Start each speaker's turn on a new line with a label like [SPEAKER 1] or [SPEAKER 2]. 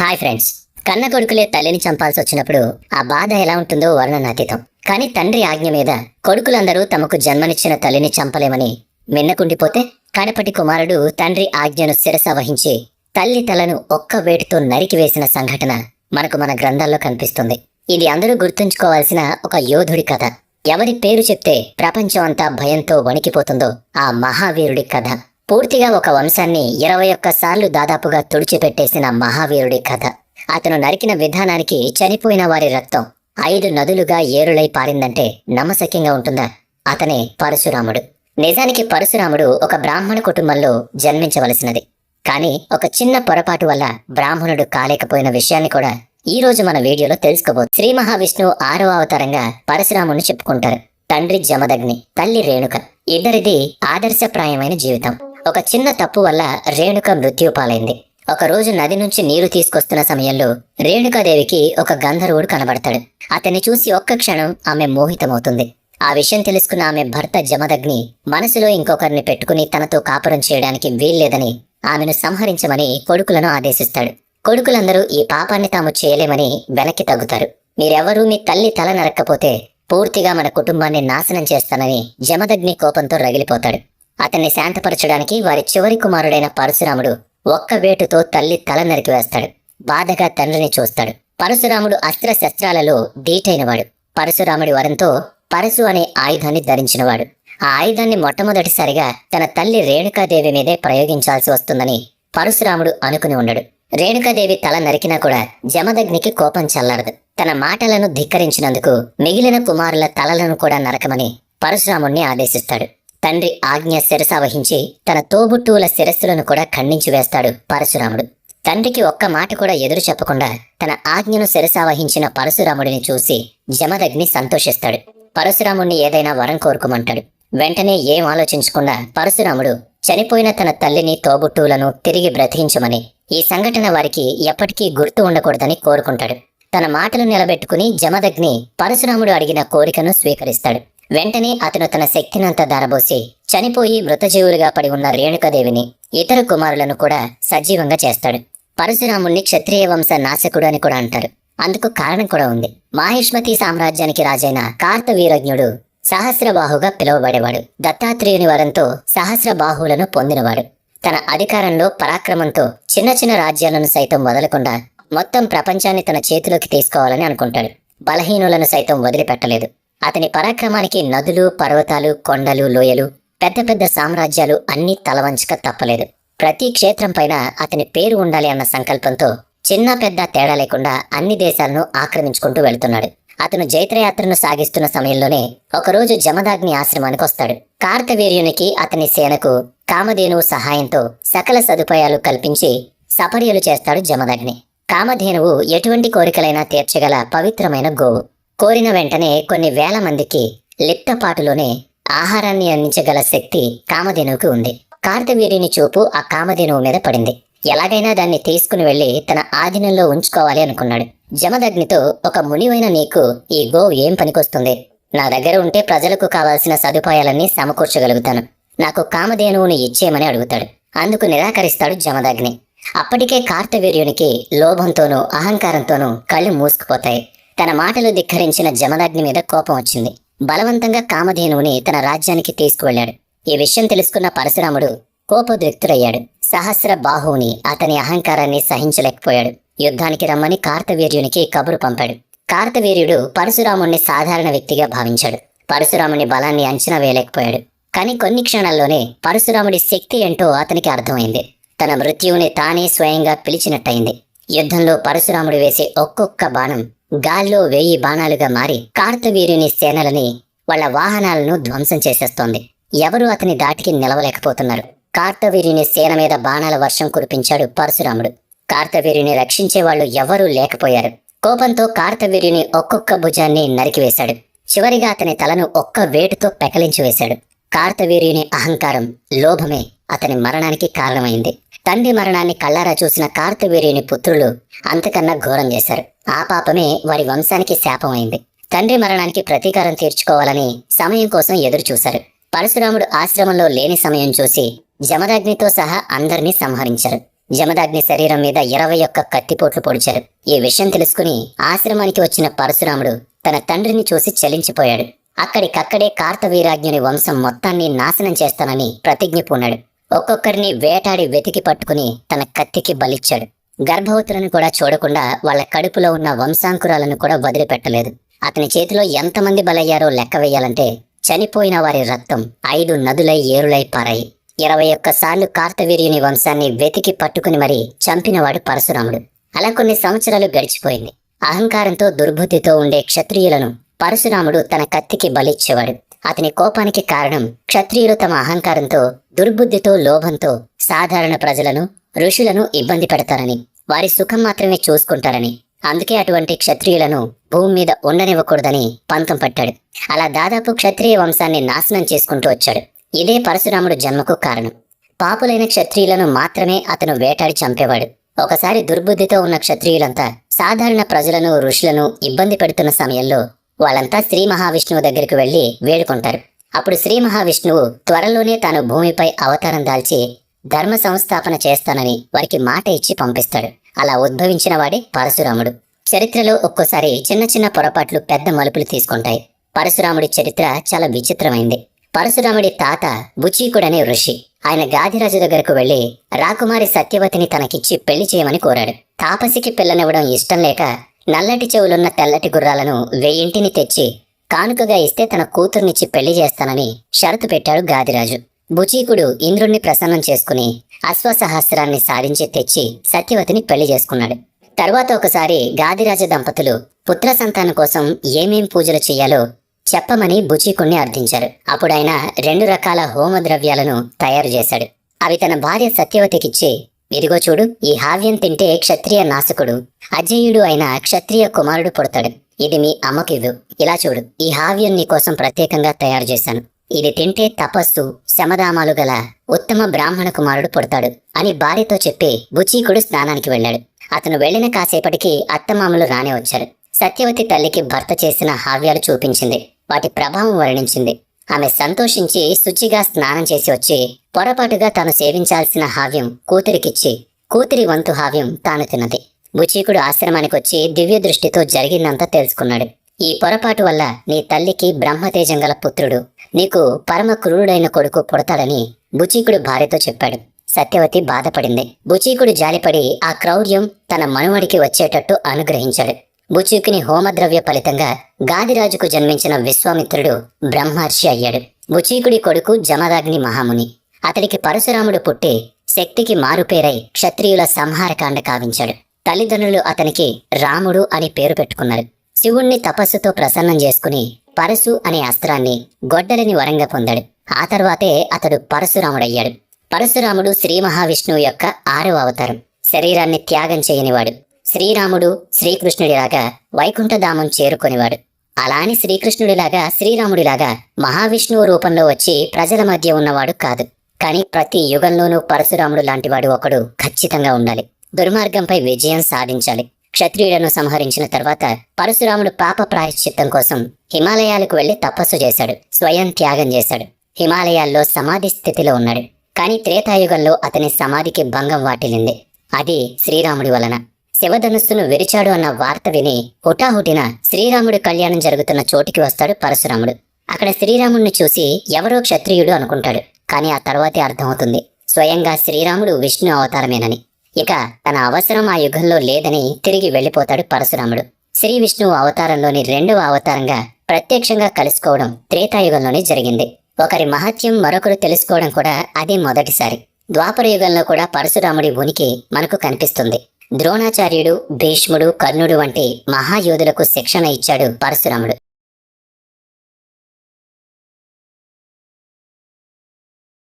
[SPEAKER 1] Hi friends. కన్న కొడుకులే తల్లిని చంపాల్సి వచ్చినప్పుడు ఆ బాధ ఎలా ఉంటుందో వర్ణనాతీతం. కానీ తండ్రి ఆజ్ఞ మీద కొడుకులందరూ తమకు జన్మనిచ్చిన తల్లిని చంపలేమని మిన్నకుండిపోతే కడపటి కుమారుడు తండ్రి ఆజ్ఞను శిరస వహించి తల్లి తలను ఒక్క వేటుతో నరికివేసిన సంఘటన మనకు మన గ్రంథాల్లో కనిపిస్తుంది. ఇది అందరూ గుర్తుంచుకోవాల్సిన ఒక యోధుడి కథ. ఎవరి పేరు చెప్తే ప్రపంచం అంతా భయంతో వణికిపోతుందో ఆ మహావీరుడి కథ. పూర్తిగా ఒక వంశాన్ని 21 సార్లు దాదాపుగా తుడిచిపెట్టేసిన మహావీరుడి కథ. అతను నరికిన విధానానికి చనిపోయిన వారి రక్తం 5 నదులుగా ఏరులై పారిందంటే నమ్మశక్యంగా ఉంటుందా? అతనే పరశురాముడు. నిజానికి పరశురాముడు ఒక బ్రాహ్మణ కుటుంబంలో జన్మించవలసినది. కానీ ఒక చిన్న పొరపాటు వల్ల బ్రాహ్మణుడు కాలేకపోయిన విషయాన్ని కూడా ఈ రోజు మన వీడియోలో తెలుసుకోబోదు. శ్రీ మహావిష్ణువు 6వ అవతారంగా పరశురాముడిని చెప్పుకుంటారు. తండ్రి జమదగ్ని, తల్లి రేణుక, ఇద్దరిది ఆదర్శప్రాయమైన జీవితం. ఒక చిన్న తప్పు వల్ల రేణుక మృత్యు పాలైంది. ఒక రోజు నది నుంచి నీరు తీసుకొస్తున్న సమయంలో రేణుకాదేవికి ఒక గంధర్వుడు కనబడతాడు. అతన్ని చూసి ఒక్క క్షణం ఆమె మోహితమవుతుంది. ఆ విషయం తెలుసుకున్న ఆమె భర్త జమదగ్ని మనసులో ఇంకొకరిని పెట్టుకుని తనతో కాపురం చేయడానికి వీల్లేదని ఆమెను సంహరించమని కొడుకులను ఆదేశిస్తాడు. కొడుకులందరూ ఈ పాపాన్ని తాము చేయలేమని వెనక్కి తగ్గుతారు. మీరెవరూ మీ తల్లి తల నరక్కపోతే పూర్తిగా మన కుటుంబాన్ని నాశనం చేస్తానని జమదగ్ని కోపంతో రగిలిపోతాడు. అతన్ని శాంతపరచడానికి వారి చివరి కుమారుడైన పరశురాముడు ఒక్క వేటుతో తల్లి తల నరికివేస్తాడు. బాధగా తండ్రిని చూస్తాడు. పరశురాముడు అస్త్ర శస్త్రాలలో దీటైనవాడు. పరశురాముడి వరంతో పరశు అనే ఆయుధాన్ని ధరించినవాడు. ఆ ఆయుధాన్ని మొట్టమొదటిసారిగా తన తల్లి రేణుకాదేవి మీదే ప్రయోగించాల్సి వస్తుందని పరశురాముడు అనుకుని ఉండడు. రేణుకాదేవి తల నరికినా కూడా జమదగ్నికి కోపం చల్లారదు. తన మాటలను ధిక్కరించినందుకు మిగిలిన కుమారుల తలలను కూడా నరకమని పరశురాముణ్ణి ఆదేశిస్తాడు. తండ్రి ఆజ్ఞ శిరస వహించి తన తోబుట్టువుల శిరస్సులను కూడా ఖండించి వేస్తాడు పరశురాముడు. తండ్రికి ఒక్క మాట కూడా ఎదురు చెప్పకుండా తన ఆజ్ఞను శిరస వహించిన పరశురాముడిని చూసి జమదగ్ని సంతోషిస్తాడు. పరశురాముణ్ణి ఏదైనా వరం కోరుకోమంటాడు. వెంటనే ఏం ఆలోచించకుండా పరశురాముడు చనిపోయిన తన తల్లిని, తోబుట్టువులను తిరిగి బ్రతికించమని, ఈ సంఘటన వారికి ఎప్పటికీ గుర్తు ఉండకూడదని కోరుకుంటాడు. తన మాటలు నిలబెట్టుకుని జమదగ్ని పరశురాముడు అడిగిన కోరికను స్వీకరిస్తాడు. వెంటనే అతను తన శక్తినంతా దారబోసి చనిపోయి మృతజీవులుగా పడి ఉన్న రేణుకాదేవిని, ఇతర కుమారులను కూడా సజీవంగా చేస్తాడు. పరశురాముణ్ణి క్షత్రియ వంశ నాశకుడు అని కూడా అంటారు. అందుకు కారణం కూడా ఉంది. మాహిష్మతి సామ్రాజ్యానికి రాజైన కార్తవీరజ్ఞుడు సహస్రబాహుగా పిలువబడేవాడు. దత్తాత్రేయుని వరంతో సహస్రబాహువులను పొందినవాడు. తన అధికారంలో పరాక్రమంతో చిన్న చిన్న రాజ్యాలను సైతం వదలకుండా మొత్తం ప్రపంచాన్ని తన చేతిలోకి తీసుకోవాలని అనుకుంటాడు. బలహీనులను సైతం వదిలిపెట్టలేదు. అతని పరాక్రమానికి నదులు, పర్వతాలు, కొండలు, లోయలు, పెద్ద పెద్ద సామ్రాజ్యాలు అన్నీ తలవంచక తప్పలేదు. ప్రతి క్షేత్రం పైన అతని పేరు ఉండాలి అన్న సంకల్పంతో చిన్న పెద్ద తేడా లేకుండా అన్ని దేశాలను ఆక్రమించుకుంటూ వెళుతున్నాడు. అతను జైత్రయాత్రను సాగిస్తున్న సమయంలోనే ఒకరోజు జమదగ్ని ఆశ్రమానికి వస్తాడు. కార్తవీర్యునికి, అతని సేనకు కామధేనువు సహాయంతో సకల సదుపాయాలు కల్పించి సపర్యలు చేస్తాడు జమదగ్ని. కామధేనువు ఎటువంటి కోరికలైనా తీర్చగల పవిత్రమైన గోవు. కోరిన వెంటనే కొన్ని వేల మందికి లిప్తపాటులోనే ఆహారాన్ని అందించగల శక్తి కామధేనువుకి ఉంది. కార్తవీర్యుని చూపు ఆ కామధేనువు మీద పడింది. ఎలాగైనా దాన్ని తీసుకుని వెళ్లి తన ఆధీనంలో ఉంచుకోవాలి అనుకున్నాడు. జమదగ్నితో, ఒక మునివైన నీకు ఈ గోవు ఏం పనికొస్తుంది? నా దగ్గర ఉంటే ప్రజలకు కావాల్సిన సదుపాయాలన్నీ సమకూర్చగలుగుతాను. నాకు కామధేనువుని ఇచ్చేయమని అడుగుతాడు. అందుకు నిరాకరిస్తాడు జమదగ్ని. అప్పటికే కార్తవీర్యునికి లోభంతోనూ అహంకారంతోనూ కళ్ళు మూసుకుపోతాయి. తన మాటలు ధిక్కరించిన జమదగ్ని మీద కోపం వచ్చింది. బలవంతంగా కామధేనువుని తన రాజ్యానికి తీసుకువెళ్లాడు. ఈ విషయం తెలుసుకున్న పరశురాముడు కోపోద్రిక్తుడయ్యాడు. సహస్ర బాహువుని, అతని అహంకారాన్ని సహించలేకపోయాడు. యుద్ధానికి రమ్మని కార్తవీర్యునికి కబురు పంపాడు. కార్తవీర్యుడు పరశురాముణ్ణి సాధారణ వ్యక్తిగా భావించాడు. పరశురాముని బలాన్ని అంచనా వేయలేకపోయాడు. కానీ కొన్ని క్షణాల్లోనే పరశురాముడి శక్తి ఏంటో అతనికి అర్థమైంది. తన మృత్యువుని తానే స్వయంగా పిలిచినట్టయింది. యుద్ధంలో పరశురాముడు వేసే ఒక్కొక్క బాణం గాల్లో 1000 బాణాలుగా మారి కార్తవీర్యుని సేనలని, వాళ్ల వాహనాలను ధ్వంసం చేసేస్తోంది. ఎవరూ అతని దాటికి నిలవలేకపోతున్నారు. కార్తవీర్యుని సేన మీద బాణాల వర్షం కురిపించాడు పరశురాముడు. కార్తవీర్యుని రక్షించేవాళ్లు ఎవరూ లేకపోయారు. కోపంతో కార్తవీర్యుని ఒక్కొక్క భుజాన్ని నరికివేశాడు. చివరిగా అతని తలను ఒక్క వేటుతో పెకలించి వేశాడు. కార్తవీర్యుని అహంకారం, లోభమే అతని మరణానికి కారణమైంది. తండ్రి మరణాన్ని కళ్ళారా చూసిన కార్తవీర్యుని పుత్రులు అంతకన్నా ఘోరం చేశారు. ఆ పాపమే వారి వంశానికి శాపమైంది. తండ్రి మరణానికి ప్రతీకారం తీర్చుకోవాలని సమయం కోసం ఎదురు చూశారు. పరశురాముడు ఆశ్రమంలో లేని సమయం చూసి జమదగ్నితో సహా అందరినీ సంహరించారు. జమదాగ్ని శరీరం మీద 21 కత్తిపోట్లు పొడిచారు. ఈ విషయం తెలుసుకుని ఆశ్రమానికి వచ్చిన పరశురాముడు తన తండ్రిని చూసి చలించిపోయాడు. అక్కడికక్కడే కార్తవీరాజ్ఞుని వంశం మొత్తాన్ని నాశనం చేస్తానని ప్రతిజ్ఞ పూనాడు. ఒక్కొక్కరిని వేటాడి వెతికి పట్టుకుని తన కత్తికి బలిచ్చాడు. గర్భవతులను కూడా చూడకుండా వాళ్ళ కడుపులో ఉన్న వంశాంకురాలను కూడా వదిలిపెట్టలేదు. అతని చేతిలో ఎంతమంది బలయ్యారో లెక్క వేయాలంటే చనిపోయిన వారి రక్తం 5 నదులై ఏరులై పారాయి. 21 సార్లు కార్తవీర్యుని వంశాన్ని వెతికి పట్టుకుని మరీ చంపినవాడు పరశురాముడు. అలా కొన్ని సంవత్సరాలు గడిచిపోయింది. అహంకారంతో దుర్బుద్ధితో ఉండే క్షత్రియులను పరశురాముడు తన కత్తికి బలిచ్చేవాడు. అతని కోపానికి కారణం క్షత్రియులు తమ అహంకారంతో, దుర్బుద్ధితో, లోభంతో సాధారణ ప్రజలను, ఋషులను ఇబ్బంది పెడతారని, వారి సుఖం మాత్రమే చూసుకుంటారని, అందుకే అటువంటి క్షత్రియులను భూమి మీద ఉండనివ్వకూడదని పంతం పట్టాడు. అలా దాదాపు క్షత్రియ వంశాన్ని నాశనం చేసుకుంటూ వచ్చాడు. ఇదే పరశురాముడు జన్మకు కారణం. పాపులైన క్షత్రియులను మాత్రమే అతను వేటాడి చంపేవాడు. ఒకసారి దుర్బుద్ధితో ఉన్న క్షత్రియులంతా సాధారణ ప్రజలను, ఋషులను ఇబ్బంది పెడుతున్న సమయంలో వాళ్ళంతా శ్రీ మహావిష్ణువు దగ్గరికి వెళ్లి వేడుకుంటారు. అప్పుడు శ్రీ మహావిష్ణువు త్వరలోనే తాను భూమిపై అవతారం దాల్చి ధర్మ సంస్థాపన చేస్తానని వారికి మాట ఇచ్చి పంపిస్తాడు. అలా ఉద్భవించిన వాడే పరశురాముడు. చరిత్రలో ఒక్కోసారి చిన్న చిన్న పొరపాట్లు పెద్ద మలుపులు తీసుకుంటాయి. పరశురాముడి చరిత్ర చాలా విచిత్రమైంది. పరశురాముడి తాత బుచీకుడనే ఋషి. ఆయన గాదిరాజు దగ్గరకు వెళ్లి రాకుమారి సత్యవతిని తనకిచ్చి పెళ్లి చేయమని కోరాడు. తాపసికి పిల్లనివ్వడం ఇష్టం లేక నల్లటి చెవులున్న తెల్లటి గుర్రాలను 1000 తెచ్చి కానుకగా ఇస్తే తన కూతుర్నిచ్చి పెళ్లి చేస్తానని షరతు పెట్టాడు గాదిరాజు. బుచీకుడు ఇంద్రుణ్ణి ప్రసన్నం చేసుకుని అశ్వసహస్రాన్ని సాధించి తెచ్చి సత్యవతిని పెళ్లి చేసుకున్నాడు. తరువాత ఒకసారి గాదిరాజు దంపతులు పుత్ర సంతానం కోసం ఏమేం పూజలు చెయ్యాలో చెప్పమని బుచీకుణ్ణి అర్థించారు. అప్పుడాయన 2 రకాల హోమ ద్రవ్యాలను తయారు చేశాడు. అవి తన భార్య సత్యవతికిచ్చి, ఇదిగో చూడు, ఈ హావ్యం తింటే క్షత్రియ నాశకుడు, అజేయుడు అయిన క్షత్రియ కుమారుడు పుడతాడు. ఇది మీ అమ్మకివ్వు. ఇలా చూడు, ఈ హావ్యం నీ కోసం ప్రత్యేకంగా తయారు చేశాను. ఇది తింటే తపస్సు, శమదామాలు గల ఉత్తమ బ్రాహ్మణ కుమారుడు పుడతాడు అని భార్యతో చెప్పి బుచీకుడు స్నానానికి వెళ్ళాడు. అతను వెళ్లిన కాసేపటికి అత్తమామలు రానే వచ్చారు. సత్యవతి తల్లికి భర్త చేసిన హావ్యాలు చూపించింది. వాటి ప్రభావం వర్ణించింది. ఆమె సంతోషించి శుచిగా స్నానం చేసి వచ్చి పొరపాటుగా తాను సేవించాల్సిన హావ్యం కూతురికిచ్చి కూతురి వంతు హావ్యం తాను తిన్నది. బుచీకుడు ఆశ్రమానికి వచ్చి దివ్య దృష్టితో జరిగిందంతా తెలుసుకున్నాడు. ఈ పొరపాటు వల్ల నీ తల్లికి బ్రహ్మతేజం గల పుత్రుడు, నీకు పరమ క్రూరుడైన కొడుకు పుడతాడని బుచీకుడు భార్యతో చెప్పాడు. సత్యవతి బాధపడింది. బుచీకుడు జాలిపడి ఆ క్రౌర్యం తన మనుమడికి వచ్చేటట్టు అనుగ్రహించాడు. బుచీకుని హోమద్రవ్య ఫలితంగా గాదిరాజుకు జన్మించిన విశ్వామిత్రుడు బ్రహ్మర్షి అయ్యాడు. బుచీకుడి కొడుకు జమదాగ్ని మహాముని. అతడికి పరశురాముడు పుట్టి శక్తికి మారుపేరై క్షత్రియుల సంహారకాండ కావించాడు. తల్లిదండ్రులు అతనికి రాముడు అని పేరు పెట్టుకున్నారు. శివుణ్ణి తపస్సుతో ప్రసన్నం చేసుకుని పరశు అనే అస్త్రాన్ని గొడ్డలిని వరంగా పొందాడు. ఆ తర్వాతే అతడు పరశురాముడయ్యాడు. పరశురాముడు శ్రీ మహావిష్ణువు యొక్క 6వ అవతారం. శరీరాన్ని త్యాగం చేయనివాడు. శ్రీరాముడు శ్రీకృష్ణుడిలాగా వైకుంఠధామం చేరుకొనివాడు. అలాని శ్రీకృష్ణుడిలాగా, శ్రీరాముడిలాగా మహావిష్ణువు రూపంలో వచ్చి ప్రజల మధ్య ఉన్నవాడు కాదు. కానీ ప్రతి యుగంలోనూ పరశురాముడు లాంటివాడు ఒకడు ఖచ్చితంగా ఉండాలి. దుర్మార్గంపై విజయం సాధించాలి. క్షత్రియులను సంహరించిన తర్వాత పరశురాముడు పాప ప్రాయశ్చిత్తం కోసం హిమాలయాలకు వెళ్లి తపస్సు చేశాడు. స్వయం త్యాగం చేశాడు. హిమాలయాల్లో సమాధి స్థితిలో ఉన్నాడు. కానీ త్రేతాయుగంలో అతని సమాధికి భంగం వాటిల్లింది. అది శ్రీరాముడి వలన. శివధనుస్సును విరిచాడు అన్న వార్త విని హుటాహుటిన శ్రీరాముడి కళ్యాణం జరుగుతున్న చోటికి వస్తాడు పరశురాముడు. అక్కడ శ్రీరాముడిని చూసి ఎవరో క్షత్రియుడు అనుకుంటాడు. కానీ ఆ తర్వాతే అర్థమవుతుంది స్వయంగా శ్రీరాముడు విష్ణు అవతారమేనని. ఇక తన అవసరం ఆ యుగంలో లేదని తిరిగి వెళ్లిపోతాడు పరశురాముడు. శ్రీ విష్ణువు అవతారంలోని 2వ అవతారంగా ప్రత్యక్షంగా కలుసుకోవడం త్రేతాయుగంలోనే జరిగింది. ఒకరి మహత్యం మరొకరు తెలుసుకోవడం కూడా అదే మొదటిసారి. ద్వాపర యుగంలో కూడా పరశురాముడి ఉనికి మనకు కనిపిస్తుంది. ద్రోణాచార్యుడు, భీష్ముడు, కర్ణుడు వంటి మహాయోధులకు శిక్షణ ఇచ్చాడు పరశురాముడు.